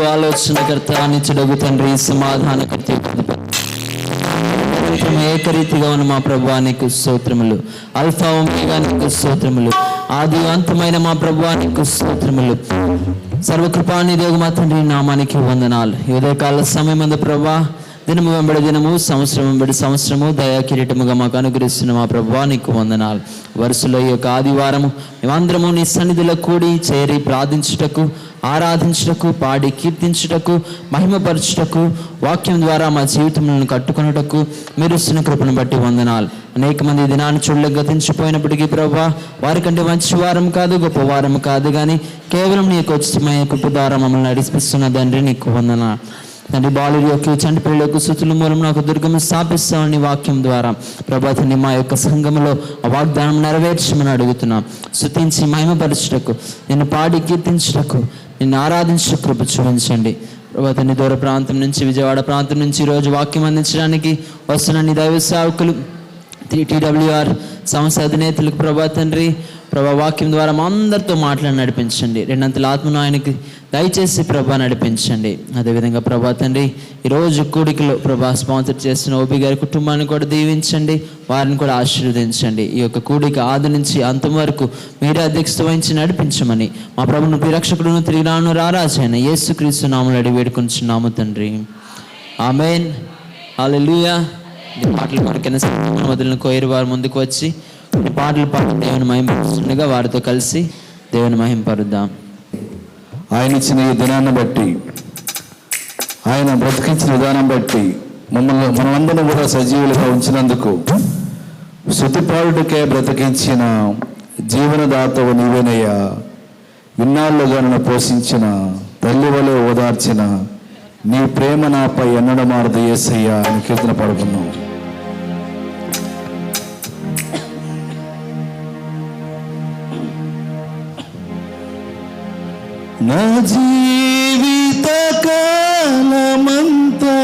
ఆలోచనకర్త, నిత్యుడగు తండ్రి, సమాధానకర్త, ఏకరీతిగా ఉన్న మా ప్రభువా నీకు స్తోత్రములు. అల్ఫా ఒమేగా నీకు స్తోత్రములు. ఆది అంతమైన మా ప్రభువా నీకు స్తోత్రములు. సర్వకృపానిధియగు మా తండ్రి నామానికి వందనాలు. ఈ ఉదయకాల సమయమందు ప్రభువా, దినము వెంబడి దినము, సంవత్సరం వెంబడి సంవత్సరము దయా కిరీటముగా మాకు అనుగ్రహిస్తున్న మా ప్రభువా నీకు వందనాలు. వరుసలో ఈ యొక్క ఆదివారము మేమందరము నీ సన్నిధిలో కూడి చేరి ప్రార్థించుటకు, ఆరాధించుటకు, పాడి కీర్తించుటకు, మహిమపరచుటకు, వాక్యం ద్వారా మా జీవితములను కట్టుకొనుటకు మీరు ఇస్తున్న కృపను బట్టి వందనాలు. అనేక మంది దినాన్ని చూడలేక గతించిపోయినప్పటికీ ప్రభువా, వారికంటే మంచి వారం కాదు, గొప్ప వారం కాదు, కానీ కేవలం నీ యొక్క ఉచితమైన కృప ద్వారా మమ్మల్ని నడిపిస్తున్న తండ్రి నీకు వందనాలు. తండ్రి, బాలుడి యొక్క చంటి పిల్లలకు స్తుతుల మూలం నాకు దుర్గము స్థాపిస్తామని వాక్యం ద్వారా ప్రభా తండ్రి మా యొక్క సంఘములో ఆ వాగ్దానం నెరవేర్చమని అడుగుతున్నాం. స్తుతించి మహిమపరచుటకు, నిన్ను పాడి కీర్తించుటకు, నిన్ను ఆరాధించు కృప చూపించండి ప్రభా తండ్రి. దూర ప్రాంతం నుంచి, విజయవాడ ప్రాంతం నుంచి ఈరోజు వాక్యం అందించడానికి వస్తున్న నీ దైవ సేవకులు, TWR సంస్థ అధినేతలకు ప్రభా తండ్రి, ప్రభా వాక్యం ద్వారా మా అందరితో మాట్లాడి నడిపించండి. రెండంతల ఆత్మను ఆయనకి దయచేసి ప్రభా నడిపించండి. అదేవిధంగా ప్రభా తండ్రి, ఈరోజు కూడికలో ప్రభా స్పాన్సర్ చేస్తున్న ఓబీ గారి కుటుంబాన్ని కూడా దీవించండి, వారిని కూడా ఆశీర్వదించండి. ఈ యొక్క కూడిక ఆది నుంచి అంతం వరకు మీరే అధ్యక్షత వహించి నడిపించమని మా ప్రభువును ప్రియరక్షకుడును తిరిగి రాను రారాజైన యేసుక్రీస్తు నామములో అడిగి వేడుకొంచున్నాము తండ్రి, ఆమేన్. హల్లెలూయా. పాటలు మనకైనా మొదలైన కోయిరు వారు ముందుకు వచ్చి పాటలు పాడి దేవుని మహింపరుస్తుండగా వారితో కలిసి దేవుని మహింపరుద్దాం. ఆయన ఇచ్చిన ఈ దినాన్ని బట్టి, ఆయన బ్రతికించిన విధానం బట్టి మనమందరం కూడా సజీవులుగా ఉంచినందుకు, స్తుతిపాడుటకే బ్రతికించిన జీవనదాతవు నీవేనయ్యా. ఇన్నాళ్ళుగా నన్ను పోషించిన, తల్లి వలె ఓదార్చిన నీ ప్రేమ నాపై ఎన్నడూ మారదు యేసయ్యా అని కీర్తన పాడుకున్నాం. నా జీవిత కాలమంతా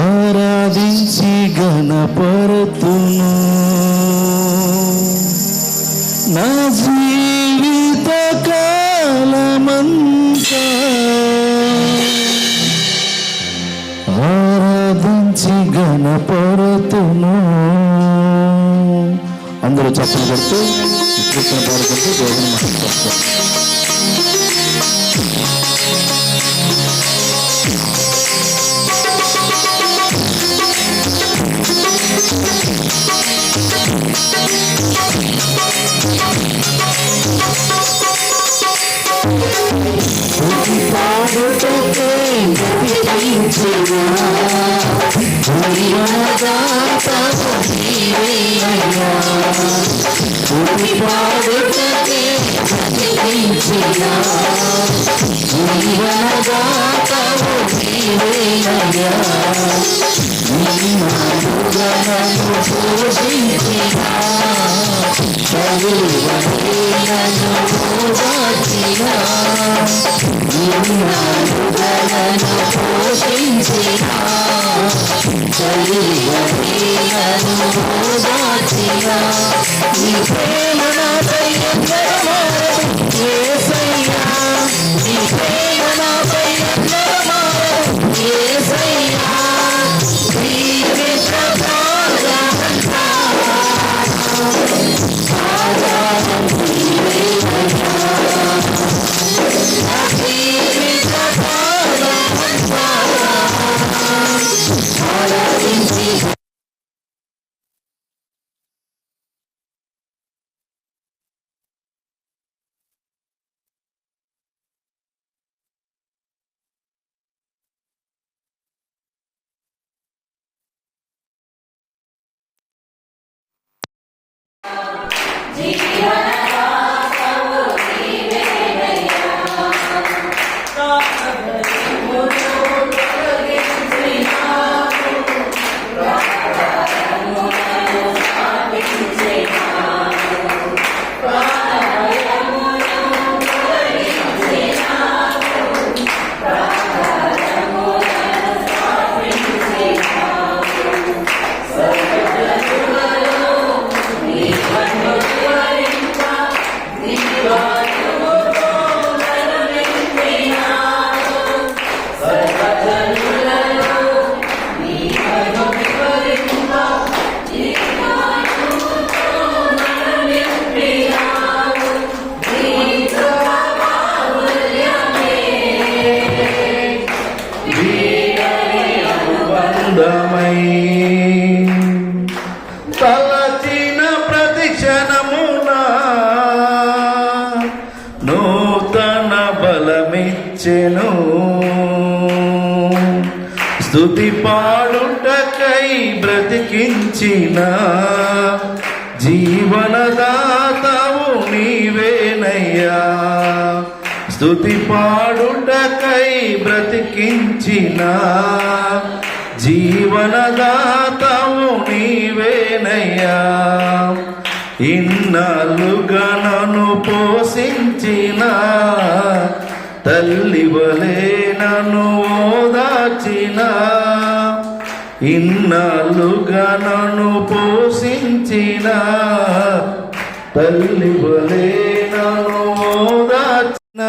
ఆరాధించి గణపరుతును. నా జీవిత కాలమంతా ఆరాధించి గణపరుతును. అందరూ చప్పలు కొడుతూ కీర్తన పాడుకుంటూ దేవుని మహిమపరుస్తారు. నూతన బలమిచ్చెను. స్తుతి పాడుటకై బ్రతికించిన జీవనదాతవు నీవేనయ్యా. స్తుతి పాడుటకై బ్రతికించిన జీవనదాతవు నీవేనయ్యా. ఇన్నాళ్ళుగా నన్ను పోషించిన తల్లివలే నన్ను ఓదార్చిన. ఇన్నాళ్ళుగా నన్ను పోషించిన తల్లివలే నన్ను ఓదార్చిన.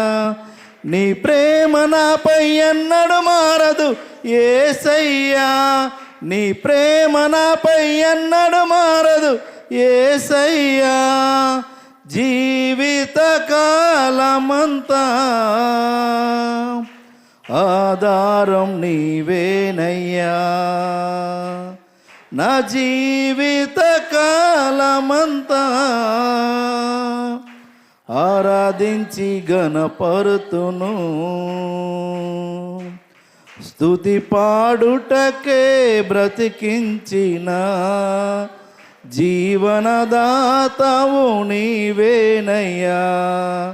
నీ ప్రేమ నాపై ఎన్నడు మారదు యేసయ్యా. నీ ప్రేమ నాపై ఎన్నడు మారదు యేసయ్యా. జీవిత కాలమంతా ఆధారం నీవేనయ్యా. నా జీవిత కాలమంతా ఆరాధించి గణపరుతును. స్తుతి పాడుటకే బ్రతికించిన జీవనదాతవు నీవేనయ్యా.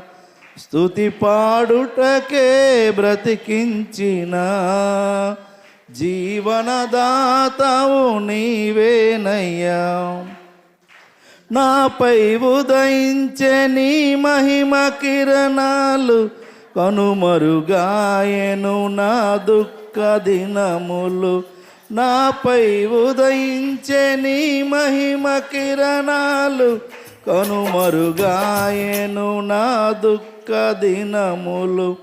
స్తుతి పాడుటకే బ్రతికించిన జీవనదాతవు నీవేనయ్యా. నాపై ఉదయించే నీ మహిమ కిరణాలు కనుమరుగాయెను నా దుఃఖ దినములు. నాపై ఉదయించే నీ మహిమ కిరణాలు కనుమరుగాయెను నా దుఃఖ దినములు.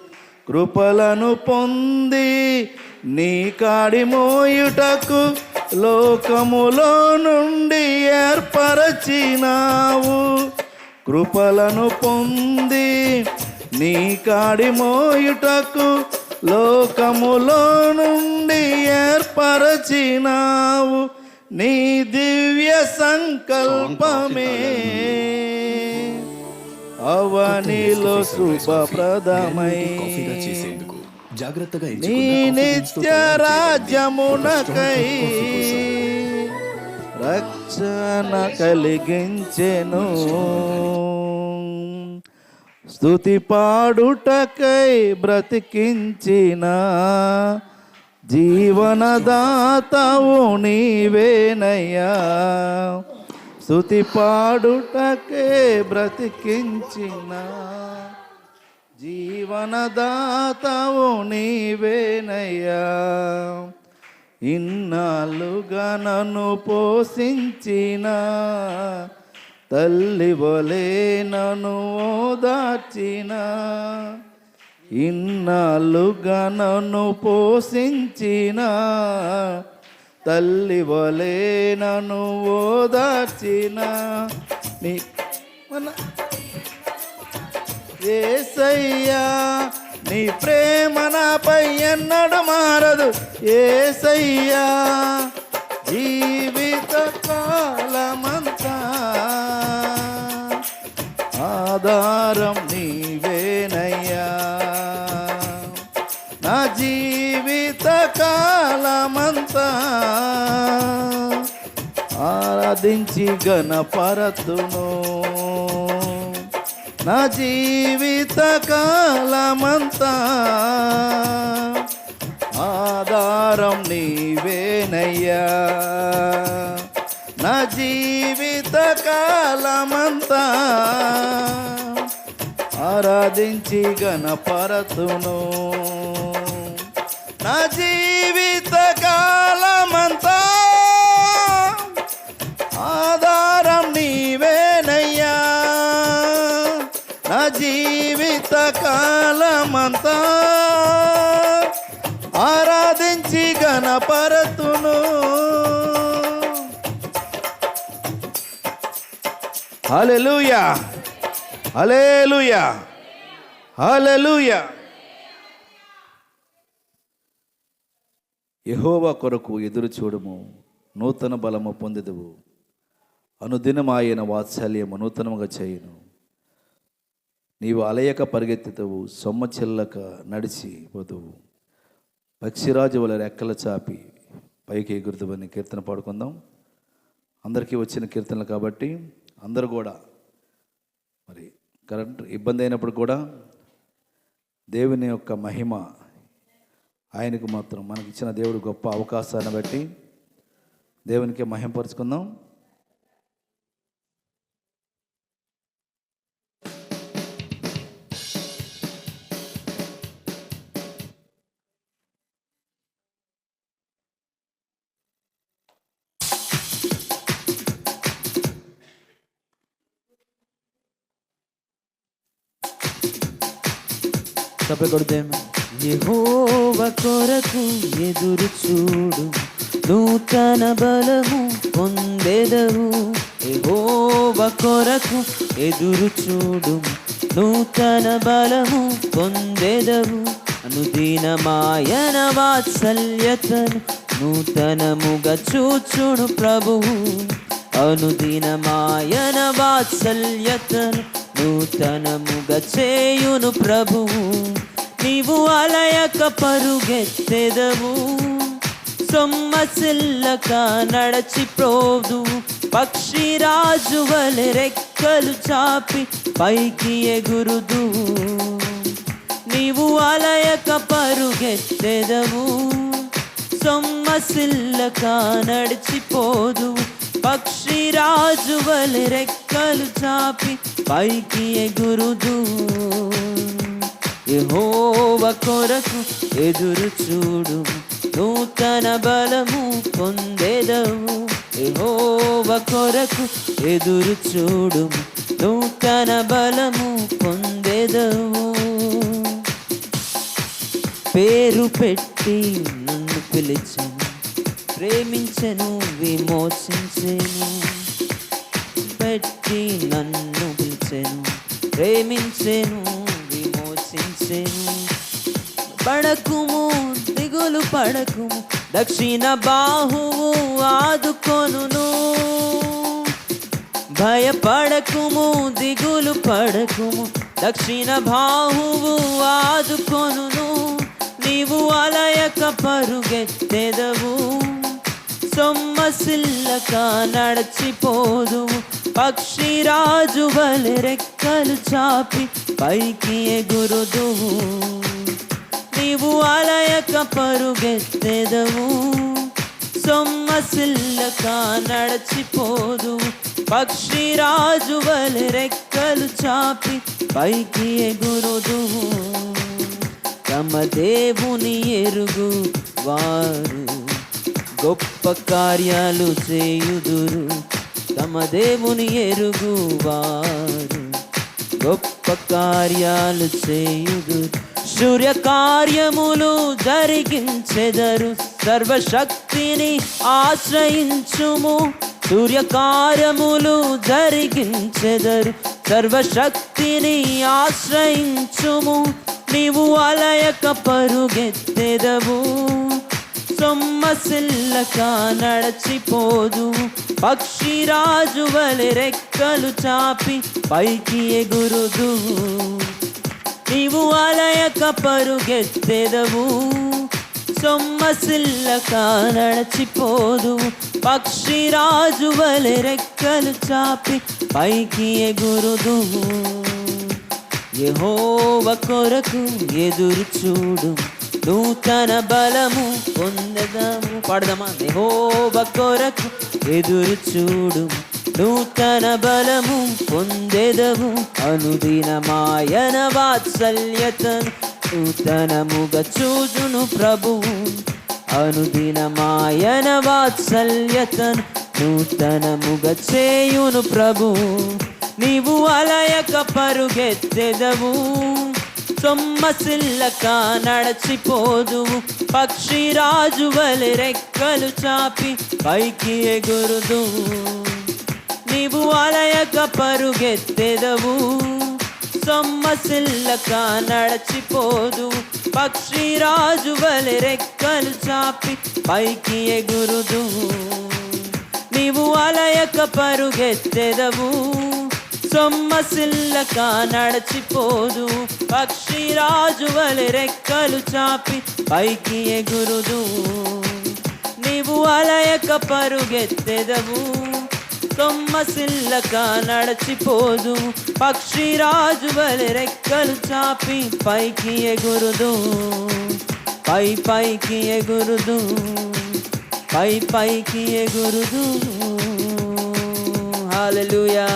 కృపలను పొంది నీ కాడి మోయుటకు లోకములో నుండి ఏర్పరచినావు. కృపలను పొంది నీ కాడి మోయుటకు లోకములో నుండి ఏర్పరచినావు. నీ దివ్య సంకల్పమే అవనిలో శుభప్రదమై నీ నిత్య రాజ్యమునకై రక్షణ కలిగించెను. స్తుతి పాడుటకై బ్రతికించిన జీవనదాతవు నీవేనయ్యా. స్తుతి పాడుటకే బ్రతికించిన జీవనదాతవు నీవేనయ్యా. ఇన్నాళ్ళుగా నన్ను పోషించిన తల్లివలే నన్ను ఓదార్చిన. ఇన్నాళ్ళుగా నన్ను పోషించిన తల్లివలే నన్ను ఓదార్చిన. నీ యేసయ్యా. నీ ప్రేమ నాపై ఎన్నడు మారదు యేసయ్యా. జీవిత కాలమంతా ఆధారం నీవేనయ్యా. నా జీవిత కాలమంతా ఆరాధించి గణపరతును. నా జీవిత కాలమంతా ఆధారం నీవేనయ్యా. నా జీవిత కాలమంతా ఆరాధించి గణపరతును. నా జీవిత కాలమంతా ఆధారం నీవేనయ్యా. నా జీవిత కాలమంతా ఆరాధించి గణపరతును. హల్లెలూయా, హల్లెలూయా, హల్లెలూయా. యెహోవా కొరకు ఎదురు చూడుము, నూతన బలము పొందెదవు. అనుదినం ఆయన వాత్సల్యము నూతనముగా చేయును. నీవు అలయక పరిగెత్తుతావు, సొమ్మ చెల్లక నడిచి పోతువు, పక్షిరాజు వల్ల రెక్కల చాపి పైకి ఎగురుతావని కీర్తన పాడుకుందాం. అందరికీ వచ్చిన కీర్తనలు కాబట్టి అందరూ కూడా మరి కరెంట్ ఇబ్బంది అయినప్పుడు కూడా దేవుని యొక్క మహిమ ఆయనకు మాత్రం మనకి ఇచ్చిన దేవుడు గొప్ప అవకాశాన్ని బట్టి దేవునికి మహిమపరుచుకుందాం. యెహోవా కొరకు ఎదురు చూడు, నూతన బలము పొందెదవు. యెహోవా కొరకు ఎదురు చూడు, నూతన బలము పొందెదవు. అనుదినమాయన వాత్సల్యతను నూతనముగా చూచును ప్రభువు. అనుదినమాయన వాత్సల్యతను నూతనముగా చేయును ప్రభువు. నీవు అలయక పరుగెత్తెదవు, సొమ్మసిల్లక నడచిపోదు. పక్షిరాజు వలె రెక్కలు చాపి పైకి ఎగురుదు. నీవు అలయక పరుగెత్తెదవు, సొమ్మసిల్లక నడిచిపోదు. పక్షిరాజు వలె రెక్కలు చాపి పైకి ఎగురుదు. యెహోవా కొరకు ఎదురు చూడు, నూతన బలము పొందెదవు. యెహోవా కొరకు ఎదురు చూడు, నూతన బలము పొందెదవు. పేరు పెట్టి నన్ను పిలిచెను, ప్రేమించెను, విమోచించెను. పెట్టి నన్ను పిలిచెను, ప్రేమించెను, విమోచించెను. పడకుము, దిగులు పడకుము, దక్షిణ బాహువు ఆదుకొనును. భయపడకుము, దిగులు పడకుము, దక్షిణ బాహువు ఆదుకొనును. నీవు అలయక పరుగెత్తెదవు, సొమ్మసిల్లక నడచిపోదు. పక్షిరాజు వలె రెక్కలు చాపి పైకి ఎగురుదు. నీవు అలయక పరుగెత్తెదవు, సొమ్మసిల్లక నడచిపోదు. పక్షిరాజు వలె రెక్కలు చాపి పైకి ఎగురుదు. తమ దేవుని ఎరుగు వారు గొప్ప కార్యాలు చేయుదురు. తమ దేవుని ఎరుగు వారు గొప్ప కార్యాలు చేయుదురు. సూర్యకార్యములు జరిగించెదరు, సర్వశక్తిని ఆశ్రయించుము. సూర్యకార్యములు జరిగించెదరు, సర్వశక్తిని ఆశ్రయించుము. నీవు అలయక పరుగెత్తెదవు, సొమ్మసిల్లక నడచిపోదు. పక్షిరాజు వలె రెక్కలు చాపి పైకి ఎగురుదు. నీవు అలయక పరుగెత్తెదవు, సొమ్మసిల్లక నడచిపోదు. పక్షిరాజు వలె రెక్కలు చాపి పైకి ఎగురుదు. యెహోవా కొరకు ఎదురు చూడు, నూతన బలము పొందెదము. పాడదామా? యెహోవా కొరకు ఎదురు చూడు, నూతన బలము పొందెదవు. అనుదినమాయన వాత్సల్యతను నూతనముగా చూచును ప్రభువు. అనుదినమాయన వాత్సల్యతను నూతనముగా చేయును ప్రభువు. నీవు అలయక పరుగెత్తెదవు, సొమ్మసిల్లక నడచిపోదువు. పక్షిరాజు వలె రెక్కలు చాపి పైకి ఎగురుదు. నీవు అలయక పరుగెత్తెదవు, సొమ్మసిల్లక నడచిపోదు. పక్షిరాజు వలె రెక్కలు చాపి పైకి ఎగురుదు. నీవు అలయక పరుగెత్తెదవు, సొమ్మసిల్లక నడచిపోదు, పక్షిరాజు వలె రెక్కలు చాపి పైకి ఎగురుదు. నీవు అలయక పరుగెత్తెదవు, సొమ్మసిల్లక నడచిపోదు, పక్షిరాజు వలె రెక్కలు చాపి పైకి ఎగురుదు. పైకి ఎగురుదు, పైకి ఎగురుదు. హల్లెలూయా.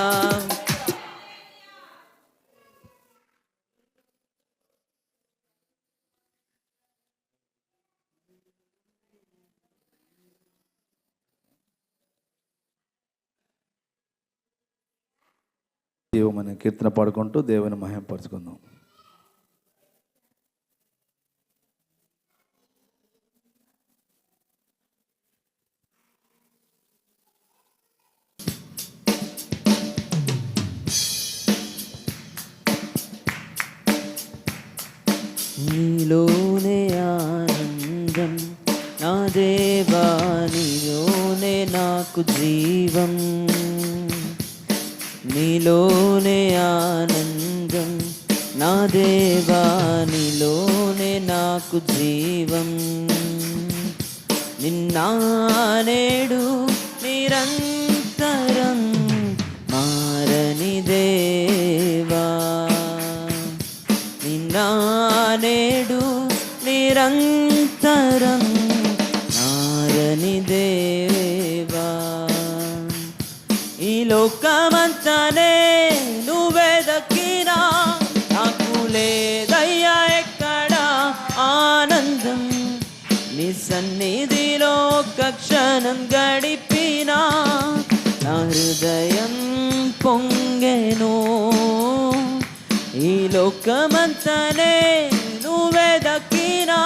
దేవుని కీర్తన పాడుకుంటూ దేవుని మహిమపరచుకుందాం. నీలోనే ఆనందం నా దేవా, నీలోనే నాకు జీవం. నీలోనే ఆనందం నా దేవా, నీలోనే నాకు జీవం. నిన్నా నేడు నిరంతరం మారని దేవా, నిన్నా నేడు నిరంతరం మారని దేవా. ఈ లోకమంతానే నువ్వెదకినా నాకు లేదయ్యా ఎక్కడ ఆనందం. నీ సన్నిధిలో ఒక్క క్షణం గడిపినా నా హృదయం పొంగెను. ఈ లోకమంతానే నువ్వెదకినా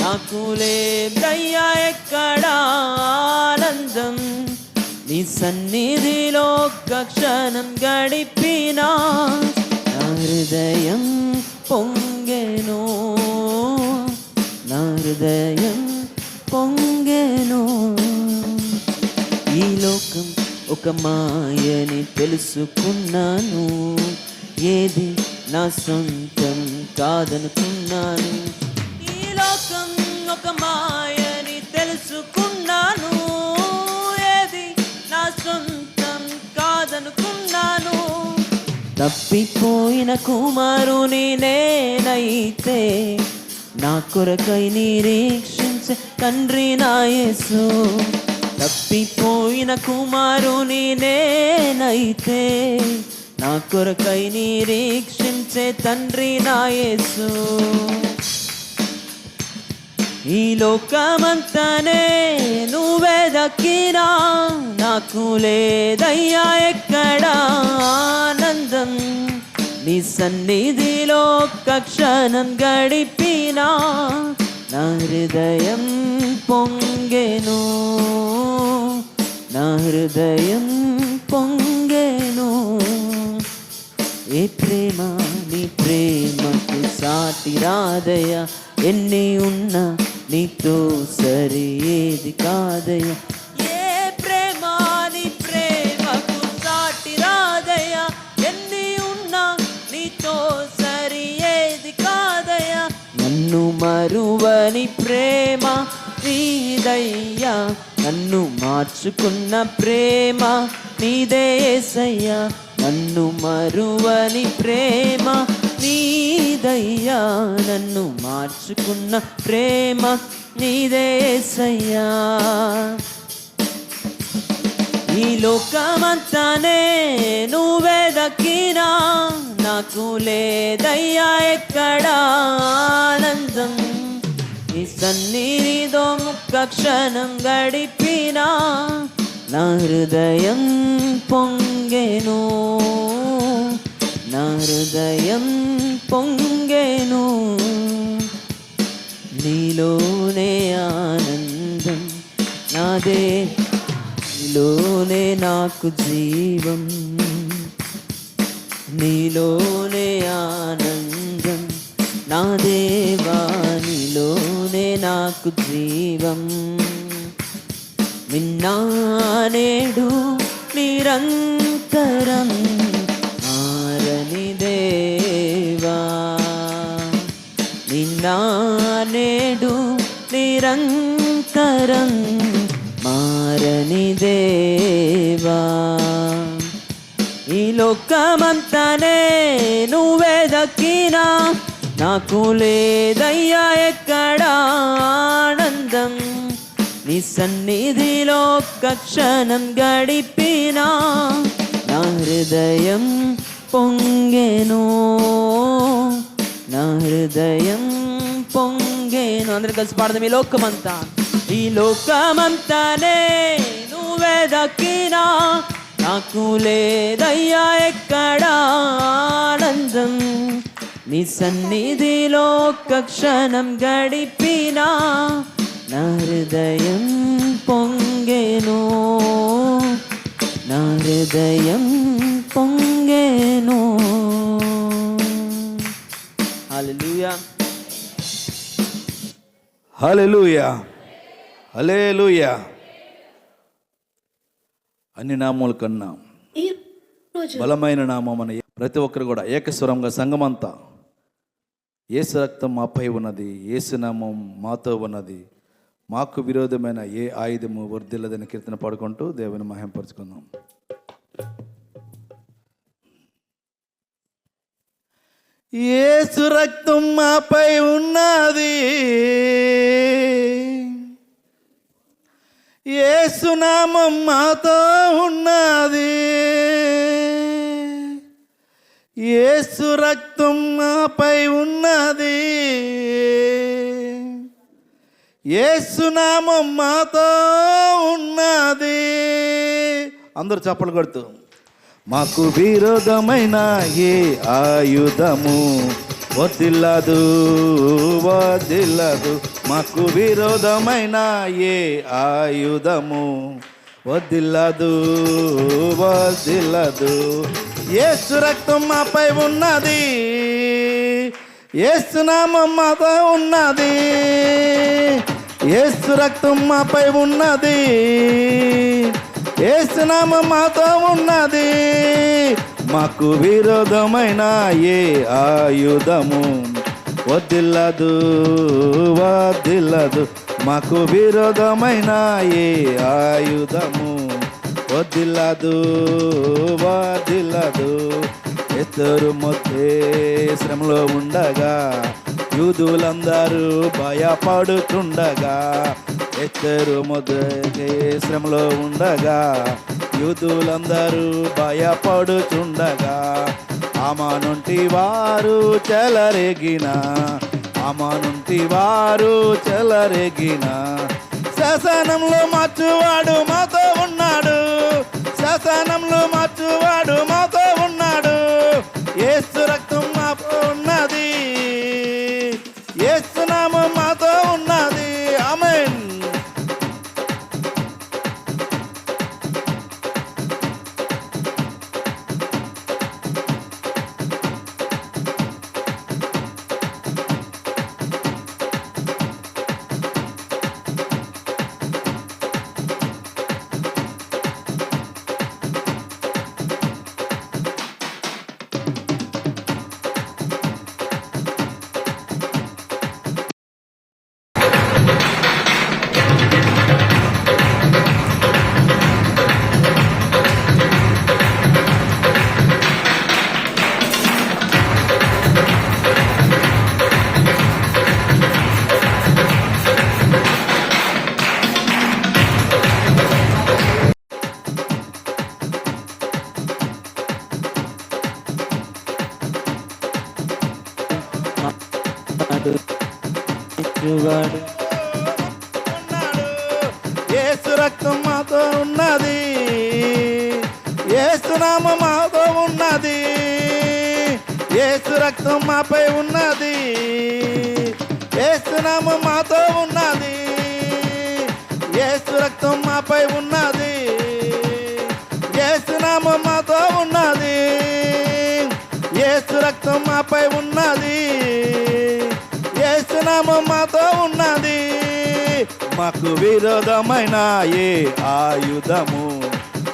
నాకు లేదయ్యా ఎక్కడ ఆనందం. నీ సన్నిధిలో ఒక్క క్షణం గడిపినా నా హృదయం పొంగెను, నా హృదయం పొంగెను. ఈ లోకం ఒక మాయని తెలుసుకున్నాను, ఏది నా సొంతం కాదనుకున్నాను. ఈ లోకం ఒక మాయని తెలుసుకున్నాను, ఏది నా సొంతం కాదనుకున్నాను. తప్పిపోయిన కుమారుని నేనైతే నా కొరకై నిరీక్షించే తండ్రి నా యేసు. తప్పిపోయిన కుమారుని నేనైతే నా కొరకై నిరీక్షించే తండ్రి నా యేసు. ఈ లోకమంతానే నువ్వెదకినా నాకు లేదయ్యా ఎక్కడ ఆనందం. నీ సన్నిధిలో ఒక్క క్షణం గడిపినా నా హృదయం పొంగెను, నా హృదయం పొంగెను. ఏ ప్రేమ నీ ప్రేమకు సాటి రాదయ్యా, ఎన్ని ఉన్నా నీతో సరి ఏది కాదయ్యా. ఏ ప్రేమ నీ ప్రేమకు సాటి రాదయ్యా, ఎన్ని ఉన్నా నీతో సరి ఏది కాదయ్యా. నన్ను మరువని ప్రేమ నీదయ్యా, నన్ను మార్చుకున్న ప్రేమ నీదే యేసయ్యా. నన్ను మరువని ప్రేమ నీదయ్యా, నన్ను మార్చుకున్న ప్రేమ నీదే యేసయ్యా. ఈ లోకమంతానే నువ్వెదకినా నాకు లేదయ్యా ఎక్కడ ఆనందం. నీ సన్నిధిలో ఒక్క క్షణం గడిపినా నా హృదయం పొంగెను, నా హృదయం పొంగెను. నీలోనే ఆనందం నాదే, నీలోనే నాకు జీవం. నీలోనే ఆనందం నా దేవా, నీలోనే నాకు జీవం. నిన్నా నేడు నిరంతరం నిన్నా నేడు నిరంతరం మారని దేవా. ఈ లోకమంతనే నువ్వే దక్కినా నాకు లేదయ్యా ఎక్కడ ఆనందం. నీ సన్నిధిలో ఒక్క క్షణం గడిపినా నా హృదయం పొంగెను, నా హృదయం పొంగెను. అందరూ కలిసి పాడదాం. ఈ లోకమంతానే నువ్వే దక్కినా నాకు లేదయ్యా ఎక్కడ ఆనందం. నీ సన్నిధిలో ఒక్క క్షణం గడిపినా నా హృదయం పొంగెను, నా హృదయం పొంగెను. హల్లెలూయా, హల్లెలూయా, హల్లెలూయా. అన్ని నామముల కన్నా బలమైన నామం అని ప్రతి ఒక్కరు కూడా ఏకస్వరంగా సంఘమంతా యేసు రక్తం మాపై ఉన్నది, యేసు నామం మాతో ఉన్నది, మాకు విరోధమైన ఏ ఆయుధము వర్ధిల్లదని కీర్తన పాడుకుంటూ దేవుని మహింపరచుకుందాం. యేసు రక్తం మాపై ఉన్నది, యేసు నామం మాతో ఉన్నది, యేసు రక్తం మాపై ఉన్నది, యేసు నామం మాతో ఉన్నది. అందరూ చప్పలు కొడుతూ మాకు విరోధమైన ఏ ఆయుధము వర్ధిల్లదు, వర్ధిల్లదు. మాకు విరోధమైన ఏ ఆయుధము వర్ధిల్లదు, వర్ధిల్లదు. యేసు రక్తం మాపై ఉన్నది, యేసు నామం మాతో ఉన్నది, యేసు రక్తం మాపై ఉన్నది, యేసు నామం మాతో ఉన్నది. మాకు విరోధమైన ఏ ఆయుధము వర్ధిల్లదు, వర్ధిల్లదు. మాకు విరోధమైన ఏ ఆయుధము వర్ధిల్లదు, వర్ధిల్లదు. ఎత్తరు మొత్తే శ్రమలో ఉండగా యూదులందరూ భయపడుతుండగా, ఎత్తరు మొదటి శ్రమలో ఉండగా యూదులందరూ భయపడుతుండగా, ఆమానుంటి వారు చెలరేగిన, ఆమానుంటి వారు చెలరేగిన, శాసనంలో మార్చువాడు మాతో ఉన్నాడు, శాసనంలో మార్చువాడు మాతో ఉన్నాడు. యేసు రక్తం మాతో ఉన్నది, యేసు నామం మాతో ఉన్నది. ఆమేన్. వాడు యేసు రక్తం మాతో ఉన్నది, యేసు నామం మాతో ఉన్నది, యేసు రక్తం మాపై ఉన్నది, యేసు నామం మాతో ఉన్నది, యేసు రక్తం మాపై ఉన్నది, యేసు నామం మాతో ఉన్నది, యేసు రక్తం మాపై ఉన్నది, యేసు నామం మాతో ఉన్నది. మాకు విరోధమైన ఏ ఆయుధము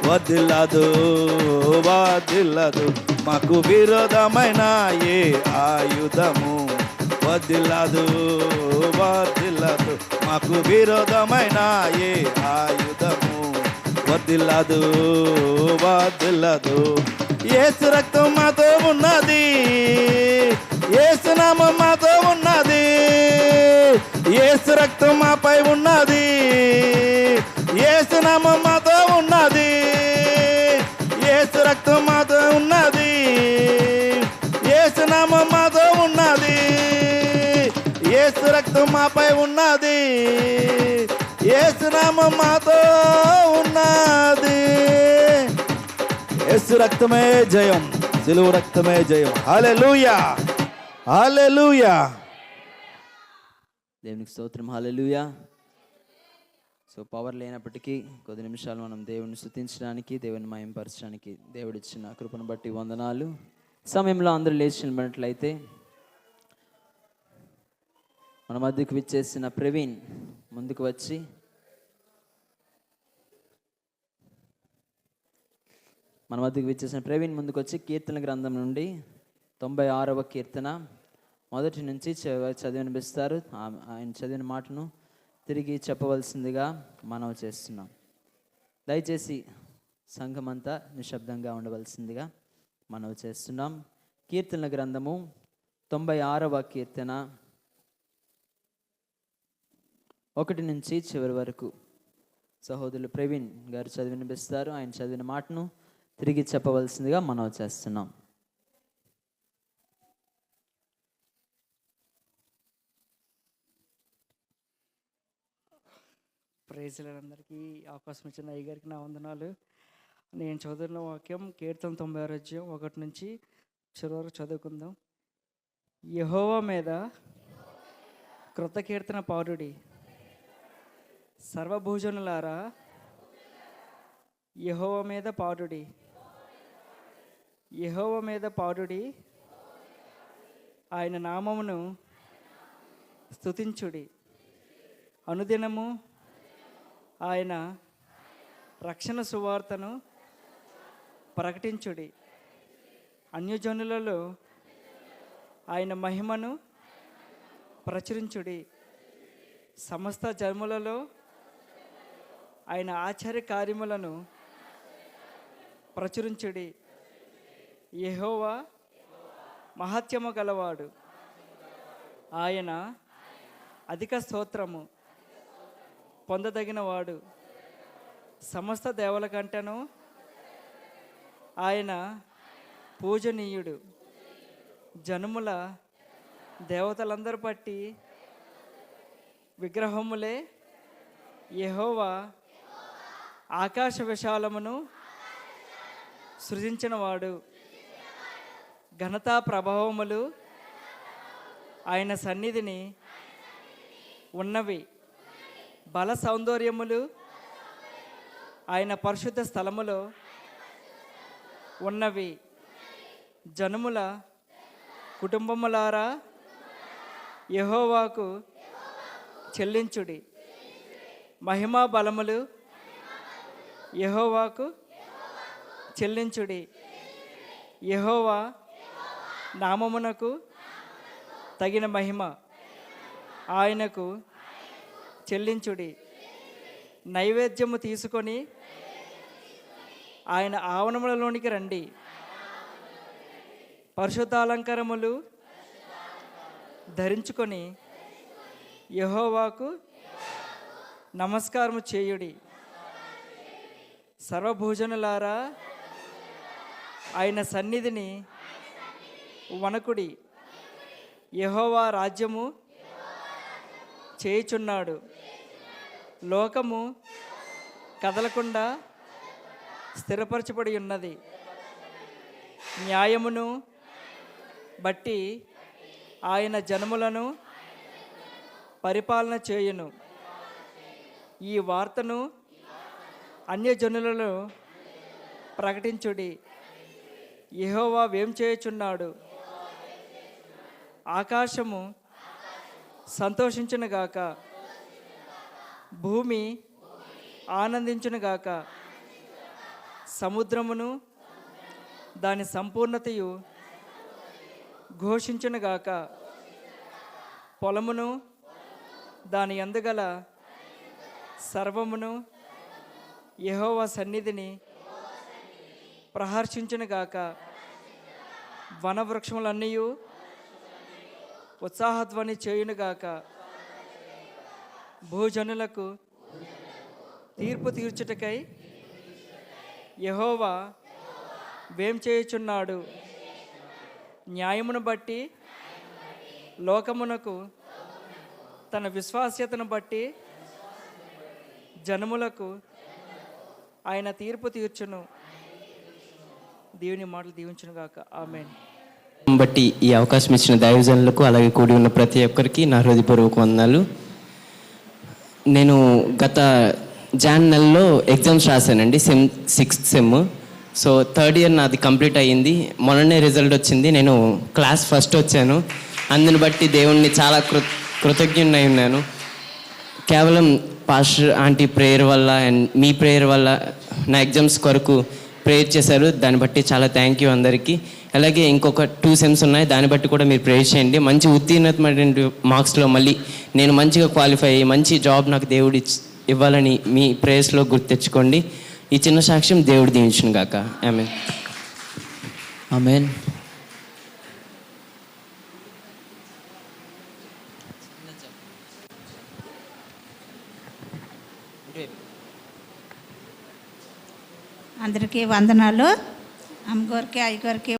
వర్ధిల్లదు, వర్ధిల్లదు. మాకు విరోధమైన ఏ ఆయుధము వదిల్లదు వదిల్లదు, మాకు విరోధమైన ఏ ఆయుధము వదిల్లదు వదిల్లదు. యేసు రక్తం మాతో ఉన్నది, యేసు నామం మాతో ఉన్నది, యేసు రక్తం మాపై ఉన్నది, యేసు నామం మాతో ఉన్నది, యేసు రక్తం మాతో ఉన్నది, యేసు నామం మాతో ఉన్నది, యేసు రక్తం మాపై ఉన్నది, యేసు నామం మాతో ఉన్నది. యేసు రక్తమే జయం, సిలువ రక్తమే జయం. హల్లెలూయా హల్లెలూయా. దేవునికి స్తోత్రం. హల్లెలూయా. సో పవర్ లేనప్పటికీ కొద్ది నిమిషాలు మనం దేవుని స్తుతించడానికి, దేవుని మహిమపరచడానికి దేవుడిచ్చిన కృపను బట్టి వందనాలు. సమయంలో అందరూ లేచి నిలబడినట్లయితే మన మధ్యకు విచ్చేసిన ప్రవీణ్ ముందుకు వచ్చి ముందుకు వచ్చి కీర్తన గ్రంథం నుండి 96వ కీర్తన మొదటి నుంచి చదివినిపిస్తారు. ఆయన చదివిన మాటను తిరిగి చెప్పవలసిందిగా మనవి చేస్తున్నాం. దయచేసి సంఘమంతా నిశ్శబ్దంగా ఉండవలసిందిగా మనవి చేస్తున్నాం. కీర్తన గ్రంథము 96వ కీర్తన 1 నుంచి చివరి వరకు సహోదరులు ప్రవీణ్ గారు చదివినిపిస్తారు. ఆయన చదివిన మాటను తిరిగి చెప్పవలసిందిగా మనవి చేస్తున్నాం. ప్రైజ్లందరికీ అవకాశం ఇచ్చిన అయ్య గారికి నా వందనాలు. నేను చదువుతున్న వాక్యం కీర్తన 96 1 నుంచి చివరి వరకు చదువుకుందాం. యెహోవా మీద కృత కీర్తన పాడుడి, సర్వభూజనులారా యెహోవా మీద పాడుడి, యెహోవా మీద పాడుడి, ఆయన నామమును స్తుతించుడి. అనుదినము ఆయన రక్షణ సువార్తను ప్రకటించుడి. అన్యజనులలో ఆయన మహిమను ప్రచురించుడి. సమస్త జన్ములలో ఆయన ఆశ్చర్య కార్యములను ప్రచురించుడి. యెహోవా మహత్యము గలవాడు, ఆయన అధిక స్తోత్రము పొందదగినవాడు. సమస్త దేవుల కంటేను ఆయన పూజనీయుడు. జనముల దేవతలందరూ పట్టి విగ్రహములే యెహోవా ఆకాశ విశాలమును సృజించినవాడు. ఘనతా ప్రభావములు ఆయన సన్నిధిని ఉన్నవి. బల సౌందర్యములు ఆయన పరిశుద్ధ స్థలములో ఉన్నవి. జనముల కుటుంబములారా యెహోవాకు చెల్లించుడి. మహిమా బలములు యెహోవాకు చెల్లించుడి. యెహోవా నామమునకు తగిన మహిమ ఆయనకు చెల్లించుడి. నైవేద్యము తీసుకొని ఆయన ఆవరణములలోనికి రండి. పరిశుద్ధాలంకారములు ధరించుకొని యెహోవాకు నమస్కారము చేయుడి. సర్వభూజనులారా ఆయన సన్నిధిని వణకుడి. యెహోవా రాజ్యము చేయుచున్నాడు. లోకము కదలకుండా స్థిరపరచబడి ఉన్నది. న్యాయమును బట్టి ఆయన జనములను పరిపాలన చేయును. ఈ వార్తను అన్యజనులలో ప్రకటించుడి. యెహోవా వేం చేయుచున్నాడు. ఆకాశము సంతోషించునుగాక, భూమి ఆనందించునుగాక, సముద్రమును దాని సంపూర్ణతయు ఘోషించునుగాక. పొలమును దాని యందుగల సర్వమును యెహోవా సన్నిధిని ప్రహర్షించునుగాక. వనవృక్షములన్నీ ఉత్సాహధ్వని చేయునుగాక. భూజనులకు తీర్పు తీర్చుటకై యెహోవా వేం చేయుచున్నాడు. న్యాయమును బట్టి లోకమునకు, తన విశ్వాస్యతను బట్టి జనములకు ఆయన తీర్పు తీర్చును. దేవుని మాటలు దీవించును గాక. ఆమేన్. బట్టి ఈ అవకాశం ఇచ్చిన దైవజనులకు అలాగే కూడి ఉన్న ప్రతి ఒక్కరికి నా హృదయపూర్వక వందనాలు. నేను గత జాన్ నెలలో ఎగ్జామ్స్ రాశానండి, sixth sem. So third year నాది కంప్లీట్ అయ్యింది. మొన్ననే రిజల్ట్ వచ్చింది. నేను క్లాస్ ఫస్ట్ వచ్చాను. అందుని బట్టి దేవుణ్ణి చాలా కృతజ్ఞున్నై ఉన్నాను. కేవలం పాస్టర్ ఆంటీ ప్రేయర్ వల్ల అండ్ మీ ప్రేయర్ వల్ల నా ఎగ్జామ్స్ కొరకు ప్రేయర్ చేశారు. దాన్ని బట్టి చాలా థ్యాంక్ యూ అందరికీ. అలాగే ఇంకొక 2 సెమ్స్ ఉన్నాయి, దాన్ని బట్టి కూడా మీరు ప్రేయర్ చేయండి. మంచి ఉత్తీర్ణమైన మార్క్స్లో మళ్ళీ నేను మంచిగా క్వాలిఫై అయ్యి మంచి జాబ్ నాకు దేవుడు ఇవ్వాలని మీ ప్రేయర్స్లో గుర్తు తెచ్చుకోండి. ఈ చిన్న సాక్ష్యం దేవుడు దీవించును గాక. ఆమేన్. ఆమేన్. అందరికీ వందనాలు. అమ్మగారికి అయ్యగారికి